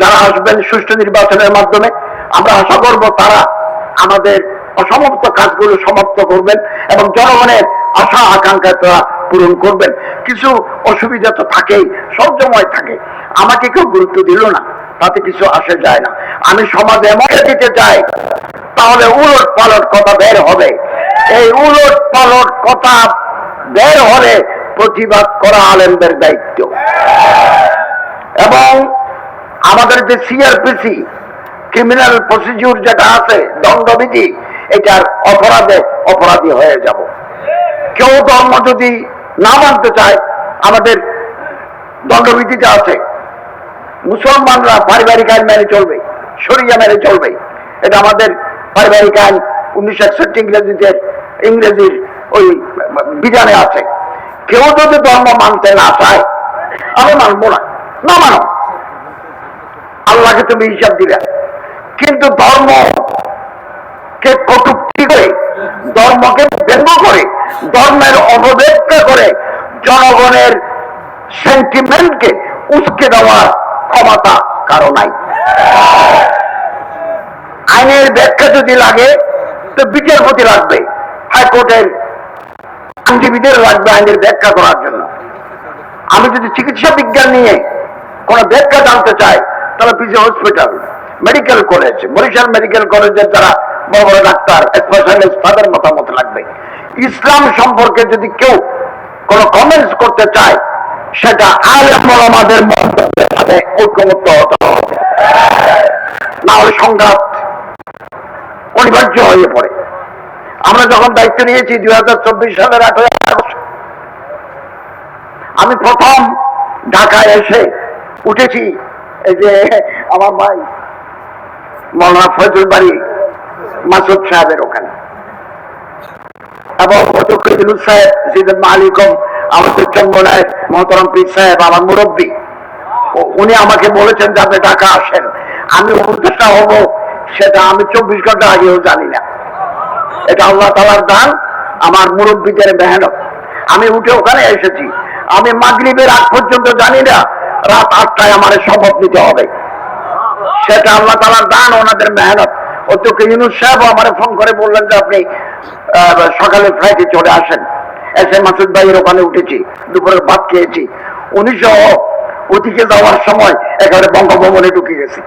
যারা আসবেন সুষ্ঠু নির্বাচনের মাধ্যমে, আমরা আশা করব তারা আমাদের অসমাপ্ত কাজগুলো সমাপ্ত করবেন এবং জনগণের আশা আকাঙ্ক্ষা তারা পূরণ করবেন। কিছু অসুবিধা তো থাকেই, সবসময় থাকে। আমাকে কেউ গুরুত্ব দিল না, তাতে কিছু আসে যায় না। আমি সমাজে এমন দিতে চাই, তাহলে উলট পালট কথা বের হবে। এই উলট পালট কথা বের হলে প্রতিবাদ করা আলেমদের দায়িত্ব। এবং আমাদের যে সিআরপিসি ক্রিমিনাল প্রসিডিউর যেটা আছে, দণ্ডবিধি, এটার অপরাধে অপরাধী হয়ে যাব। কেউ ধর্ম যদি না মানতে চায়, আমাদের দণ্ডবিধিতে আছে মুসলমানরা পারিবারিক আইন মেনে চলবে, শরিয়া মেনে চলবে। এটা আমাদের পারিবারিক আইন 1961 ইংরেজির ওই বিধানে আছে। কেউ যদি ধর্ম মানতে না চায়, আমি মানবো না, না মানো, আল্লাহকে তুমি হিসাব দিবে। কিন্তু ধর্মকে কটূক্তি করে, ধর্মকে ব্যঙ্গ করে, ধর্মের অপব্যাখ্যা করে জনগণের সেন্টিমেন্টকে উস্কে দেওয়ার ক্ষমতা কারো নাই। আইনের ব্যাখ্যা যদি লাগে তো বিচারপতি লাগবে, হাইকোর্টের আইনজীবীদের লাগবে আইনের ব্যাখ্যা করার জন্য। আমি যদি চিকিৎসা বিজ্ঞান নিয়ে কোন ব্যাখ্যা জানতে চাই, তাহলে PG hospital, medical college, Barishal medical কলেজের যারা বড় বড় ডাক্তার, স্পেশালিস্ট, তাদের মতামত লাগবে। ইসলাম সম্পর্কে যদি কেউ কোন কমেন্টস করতে চায়, সেটা আলেম ওলামাদের সাথে ঐক্যমত্য হতে হবে, না হলে সংঘাত অনিবার্য হয়ে পড়ে। আমরা যখন দায়িত্ব নিয়েছি 2024 সালের 8ই আগস্ট, আমি প্রথম ঢাকায় এসে উঠেছি এই যে আমার ভাই মৌলানা ফয়জুল বাড়ি মাসুদ সাহেবের ওখানে, এবং সাহেব, সিদ্দিক মালিকম, আমাদের চন্দ্রনায় মহতরম পীর সাহেব, আমার মুরব্বী, উনি আমাকে বলেছেন যে আপনি ঢাকা আসেন। আমি উপদেষ্টা হব সেটা আমি 24 ঘন্টা আগেও জানি না। এটা আল্লাহ তাআলার দান, আমার মুরব্বীদের মেহনত। আমি উঠে ওখানে এসেছি, আমি মাগরিবের আগ পর্যন্ত জানি না রাত 8টায় আমার শপথ নিতে হবে। সেটা আল্লাহ তাআলার দান, ওনাদের মেহনত। অধ্যক্ষ ইউনূস সাহেব আমার ফোন করে বললেন যে আপনি সকালে ফ্লাইটে চলে আসেন। এসে মাসুদ ভাইয়ের ওখানে উঠেছি, দুপুরের ভাত খেয়েছি। 1900 ওদিকে যাওয়ার সময় একেবারে বঙ্গভবনে ঢুকে গেছি।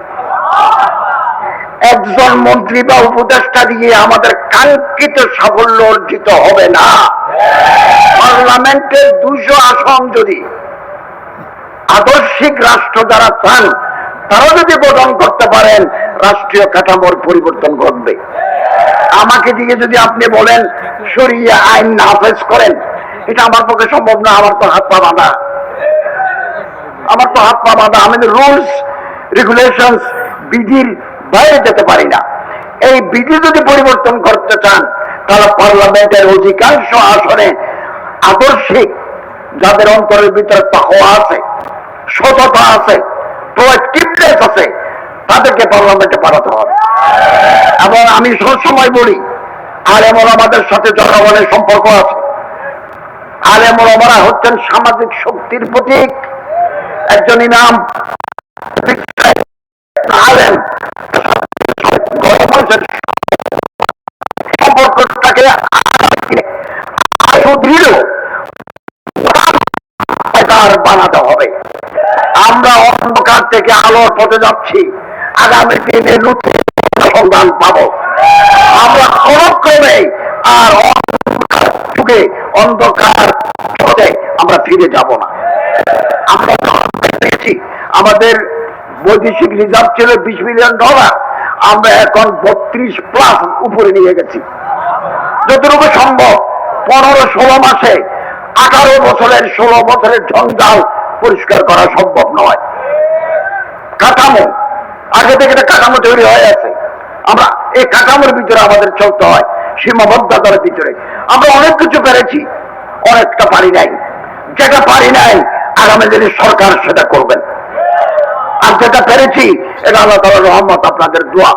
একজন মন্ত্রী বা উপদেষ্টা দিয়ে আমাদের কাঙ্ক্ষিত সাফল্য অর্জিত হবে না। পার্লামেন্টের 200 আসন যদি আদর্শিক রাষ্ট্র যারা চান, তারা যদি গঠন করতে পারেন, রাষ্ট্রীয় কাঠামোর পরিবর্তন ঘটবে। আমাকে দিয়ে যদি আপনি বলেন শরিয়া আইন নাফেজ করেন, এটা আমার পক্ষে সম্ভব না। আমার তো হাত পা বাঁধা, আমি রুলস রেগুলেশনস, বিধির বাইরে যেতে পারি না। এই বিধি যদি পরিবর্তন করতে চান, তাহলে পার্লামেন্টের অধিকাংশ আসনে আদর্শিক, যাদের অন্তরের ভিতরে তাকওয়া আছে, সততা আছে, প্রোঅ্যাক্টিভনেস আছে, তাদেরকে পার্লামেন্টে পাঠাতে হবে। এবং আমি সবসময় বলি, আলেম ওলামাদের সাথে জনগণের সম্পর্ক আছে। আলেম ওলামারা হচ্ছেন সামাজিক শক্তির প্রতীক। একজন ইমাম আলেম সম্পর্কটাকে আরো দৃঢ় বানাতে হবে। আমরা অন্ধকার থেকে আলোর পথে যাচ্ছি, আগামী দিনে নতুন সন্ধান পাবো। আমরা কোনক্রমে আর যুগে অন্ধকার পথে আমরা ফিরে যাব না। আমরা দেখেছি আমাদের বৈদেশিক রিজার্ভ ছিল $20 বিলিয়ন, আমরা এখন 32+ উপরে নিয়ে গেছি। যতটুকু সম্ভব 15-16 মাসে 18 বছরের 16 বছরের জঞ্জাল পরিষ্কার করা সম্ভব নয়। কাঠামো আগে থেকে একটা কাঠামো তৈরি হয়ে আছে, আমরা এই কাঠামোর ভিতরে আমাদের চলতে হয়, সীমাবদ্ধতার ভিতরে। আমরা অনেক কিছু পেরেছি, অনেকটা পারি নাই। যেটা পারি নাই আগামী দিনে সরকার সেটা করবেন। আর যেটা পেরেছি এটা আল্লাহ তাআলার রহমত, আপনাদের দোয়া।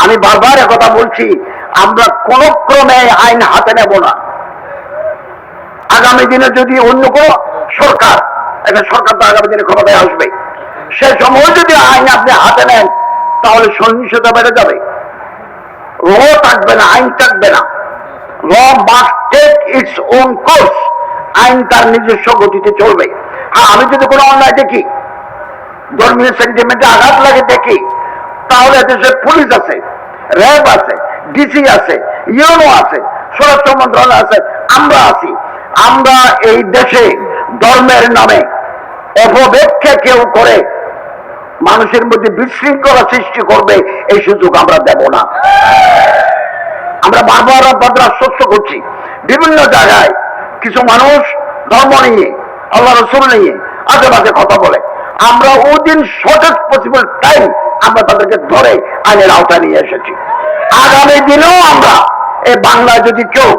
আমি বারবার একথা বলছি, আমরা কোন ক্রমে আইন হাতে নেব না। আগামী দিনে যদি অন্য কোন সরকার, একটা সরকার তো আগামী দিনে ক্ষমতায় আসবে, সে সময় যদি আইন আপনি হাতে নেন তাহলে সহিংসতা বেড়ে যাবে, র থাকবে না, আইন থাকবে না। Law must take its own course, আইন তার নিজস্ব গতিতে চলবে। হ্যাঁ, আমি যদি কোনো অন্যায় দেখি, ধর্মীয় সেন্টিমেন্টে আঘাত লাগে দেখি, তাহলে দেশে পুলিশ আছে, র্যাব আছে, ডিসি আছে, ইউনো আছে, স্বরাষ্ট্র মন্ত্রণালয় আছে, আমরা আছি। আমরা এই দেশে ধর্মের নামে অপব্যাখ্যা কেউ করে মানুষের মধ্যে বিশৃঙ্খলা সৃষ্টি করবে এই সুযোগ আমরা দেব না। আমরা বারবার আপনাদের আশ্বস্ত করছি, বিভিন্ন জায়গায় কিছু মানুষ ধর্ম নিয়ে, আল্লাহ রসুল নিয়ে আজে বাজে কথা বলে, আমরা ওদিন শর্টেস্ট পসিবল টাইম আমরা তাদেরকে ধরে আইনের আওতায় নিয়ে এসেছি। আগামী দিনেও আমরা এই বাংলায় যদি কেউ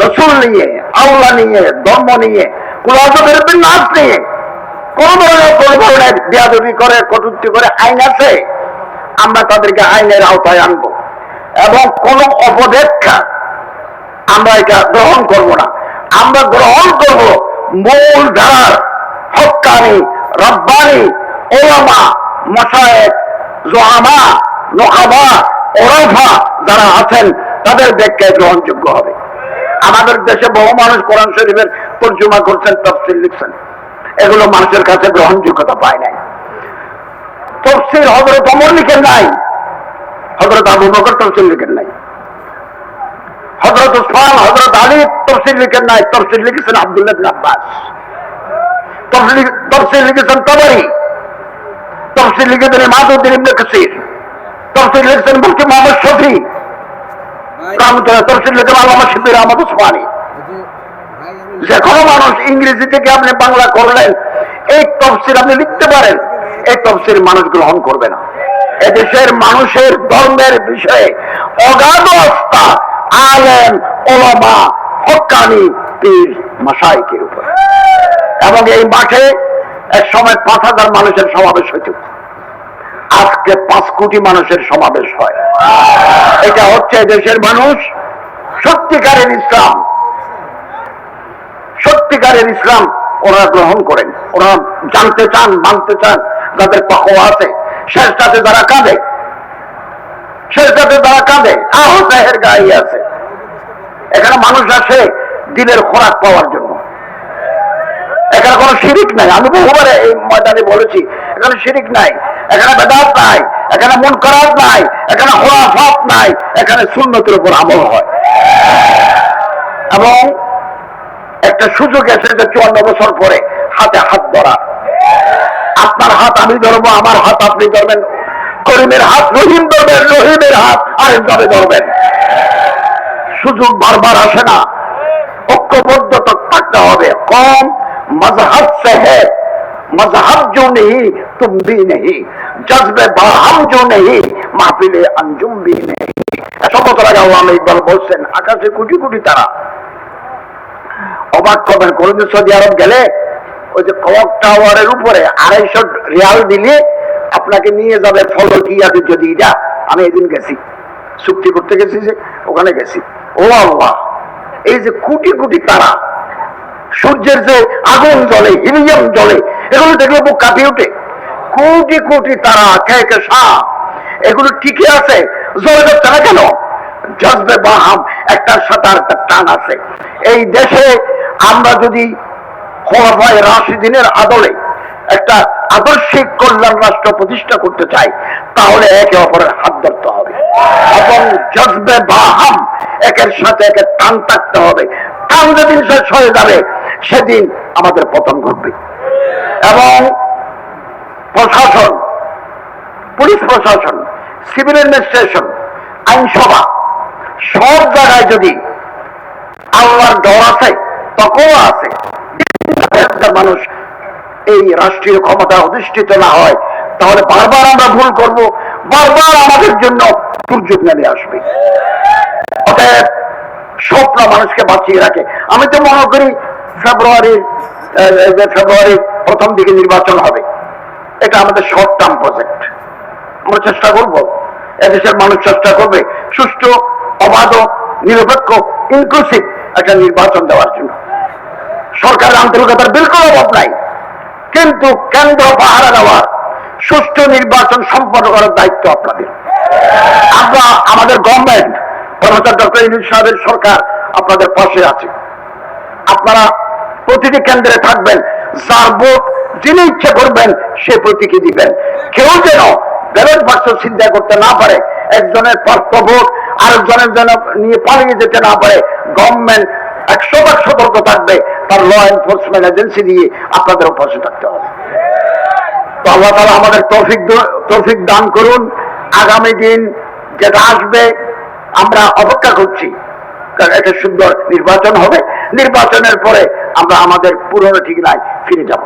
রসুল নিয়ে, আল্লাহ নিয়ে, ধর্ম নিয়ে, কোন অজবের নাচ নিয়ে কোন ধরনের বেয়াদবি করে, কটূক্তি করে আইন আছে, আমরা তাদেরকে আইনের আওতায় আনবো এবং কোন অপব্যাখ্যা আমরা এটা গ্রহণ করব না। আমরা গ্রহণ করব মূল ধারার হক্কানি, রব্বানি, ওলামা, মাশায়েখ, জুআমা, নুকাবা, ওরাফা যারা আছেন তাদের ব্যাখ্যায় গ্রহণযোগ্য হবে। আমাদের দেশে বহু মানুষ কোরআন শরীফের তর্জমা করছেন, তাফসীর লিখছেন, এগুলো মানুষের কাছে গ্রহণযোগ্যতা পায় নাই। তাফসীর হযরত ওমর লিখেন নাই, হযরত আবু বকর তাফসীর লিখেন নাই, হযরত উসমান, হযরত আলী তাফসীর লিখেন নাই, তাফসীর লিখেছেন আব্দুল্লাহ ইবনে আব্বাস, তাফসীর লিখেছেন তাবরী, তাফসীর লিখেছেন ইমাদউদ্দিন ইবনে কাসির, তাফসীর লিখেছেন মুফতি মুহাম্মদ শফি রাহমাতুল্লাহ, তাফসীর লিখেছেন আল্লামা শিবলি আহমদ উসমানী। যে কোনো মানুষ ইংরেজি থেকে আপনি বাংলা করলেন, এই তাফসীর আপনি লিখতে পারেন, এই তাফসীর মানুষ গ্রহণ করবে না। এদেশের মানুষের ধর্মের বিষয়ে অগাধ আস্থা আলেম, ওলামা, হক্কানি, পীর, মাশায়েখের উপর। এবং এই মাঠে এক সময় 5,000 মানুষের সমাবেশ হইত, আজকে 5 কোটি মানুষের সমাবেশ হয়। এটা হচ্ছে দেশের মানুষ সত্যিকারের ইসলাম, সত্যিকারের ইসলাম ওরা গ্রহণ করেন, ওরা জানতে চান, মানতে চান, যাদের তাকওয়া আছে। শেষটাতে যারা কাঁদে, শেষটাতে যারা কাঁদে, আহতের গায়ে আছে। এখানে মানুষ আসে দিনের খোরাক পাওয়ার জন্য, এখানে কোনো শিরিক নাই। আমি বহুবার এই ময়দানে বলেছি, এখানে শিরিক নাই, এখানে বেদাত নাই, এখানে মুনকারাত নাই, এখানে খুরাফাত নাই, এখানে সুন্নতের উপর আমল হয়। এবং একটা সুযোগ এসেছে 54 বছর পরে হাতে হাত ধরা। আপনার হাত আমি ধরবো, আমার হাত আপনি ধরবেন, করিমের হাত রহিম ধরবেন, রহিমের হাত আরেকভাবে ধরবেন। সুযোগ বারবার আসে না, ঐক্যবদ্ধ থাকতে হবে। কম मजहब से है, मजहब जो नहीं तुम भी नहीं, जज्बे बाहम जो नहीं महफिले अंजुम भी नहीं। বছর আগে আওয়ামী ইকবাল বলছেন, আকাশে কোটি কোটি তারা। অবাক করবেন, কোনদিন সৌদি আরব গেলে ওই যে ক্লক টাওয়ারের উপরে 250 রিয়াল দিলে আপনাকে নিয়ে যাবে ফলকিয়াতে। যদি এটা আমি এদিন গেছি, চুক্তি করতে গেছি, যে ওখানে গেছি, ও আল্লাহ, এই যে কোটি কোটি তারা, সূর্যের যে আগুন জ্বলে, হিলিয়াম জ্বলে, এগুলো দেখলে বুক কাঁপিয়ে ওঠে। কোটি কোটি তারা, কে কে সাপ, এগুলো ঠিকই আছে, জ্বলে যাচ্ছে না কেন? জজবে বাহাম, একটার সাথে আরেকটা টান আছে। এই দেশে আমরা যদি খোলাফায়ে রাশিদিনের আদলে একটা আদর্শিক কল্যাণ রাষ্ট্র প্রতিষ্ঠা করতে চাই, তাহলে একে অপরের হাত ধরতে হবে এবং জজবে বাহাম, একের সাথে একের টান থাকতে হবে। টান যেদিন শেষ হয়ে যাবে, সেদিন আমাদের পতন ঘটবে। এবং প্রশাসন, পুলিশ প্রশাসন, সিভিল অ্যাডমিনিস্ট্রেশন, আইনসভা, সব জায়গায় যদি আল্লাহর ডর আছে, তকওয়া আছে, মানুষ এই রাষ্ট্রীয় ক্ষমতা অধিষ্ঠিত না হয়, তাহলে বারবার আমরা ভুল করব, বারবার আমাদের জন্য দুর্যোগ নেমে আসবে। অতএব স্বপ্ন মানুষকে বাঁচিয়ে রাখে। আমি তো মনে করি ফেব্রুয়ারির প্রথম দিকে নির্বাচন হবে, এটা আমাদের শর্ট টার্ম প্রজেক্ট। আমরা চেষ্টা করব, এদেশের মানুষ চেষ্টা করবে সুষ্ঠু, অবাধ, নিরপেক্ষ, ইনক্লুসিভ একটা নির্বাচন দেওয়ার জন্য। সরকারের আন্তরিকতার বিলকুল অভাব নাই, কিন্তু কেন্দ্র পাহারা দেওয়ার, সুষ্ঠু নির্বাচন সম্পন্ন করার দায়িত্ব আপনাদের। আমরা আমাদের গভর্নমেন্ট প্রফেসর ডক্টর ইউনূস সাহেবের সরকার আপনাদের পাশে আছে। আপনারা প্রতিটি কেন্দ্রে থাকবেন, যার ভোট যিনি ইচ্ছে করবেন সে প্রতীকে দিবেন। কেউ যেন ব্যালট বাক্স চিন্তা করতে না পারে, একজনের প্রাপ্ত ভোট আরেকজনের যেন নিয়ে পালিয়ে যেতে না পারে। গভর্নমেন্ট 100% সতর্ক থাকবে, তার ল এনফোর্সমেন্ট এজেন্সি দিয়ে আপনাদের পাশে থাকতে হবে। তো আল্লাহ তাআলা আমাদের তৌফিক দান করুন। আগামী দিন যেটা আসবে আমরা অপেক্ষা করছি, কারণ একটা সুন্দর নির্বাচন হবে। নির্বাচনের পরে আমরা আমাদের পুরনো ঠিকানায় ফিরে যাব।